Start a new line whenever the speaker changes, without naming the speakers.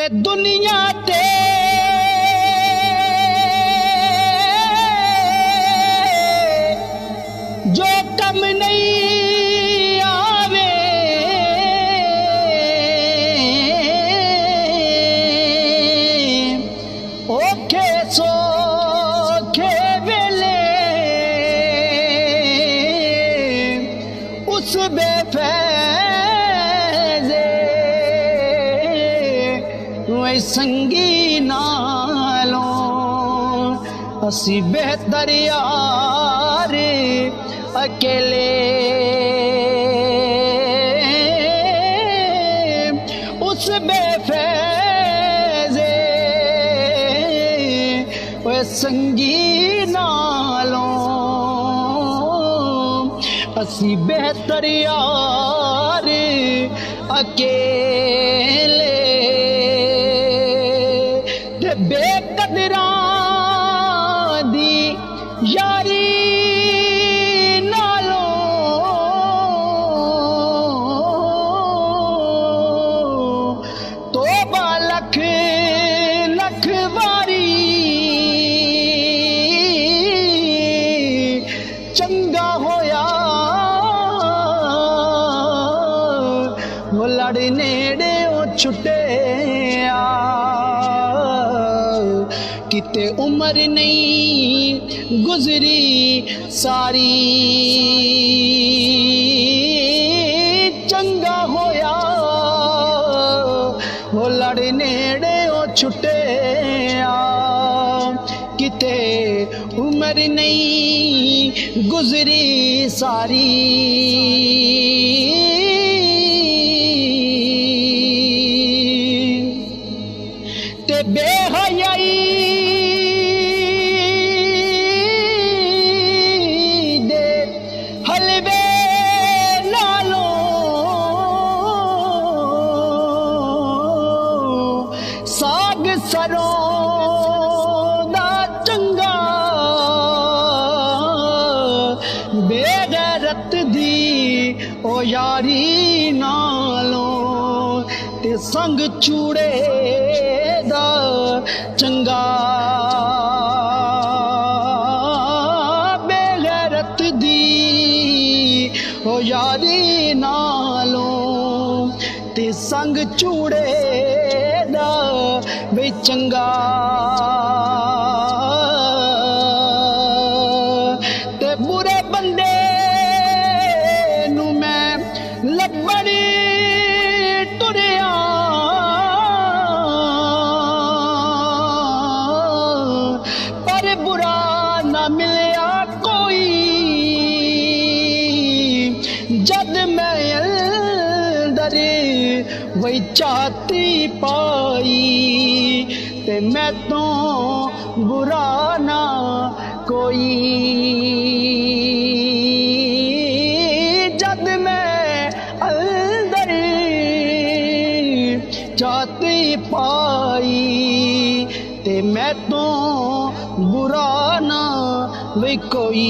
ते दुनिया ते जो कम नहीं आवे ओखे सोखे वेले उस बेफैज़े वे संगी नालों असी बेहतर यार अकेले उस बेफैज़े वे संगी नालों असी बेहतर यार अकेले ते बेकदरां दी यारी लख लख बारी चंगा होया वो लड़ नेड़े छुटे किते उम्र नहीं गुजरी सारी चंगा होया वो लड़ नेड़े छुटे किते उम्र नहीं गुजरी सारी ते बेहयाई दे हलवे साग सरों दा चंगा बेगैरत दी ओ यारी नालों ते संग चूड़े दा चंगा बेगैरत दी ओ यारी नालों ते संग चूड़े वे चंगा ते बुरे बंदे नू मैं लब्बण टुरिया पर बुरा ना मिलया कोई जद मैं अंदर वही चाहती पाई ते मैं तो बुरा ना कोई जद मैं अंदर चाहती पाई ते मैं तो बुरा ना वे कोई।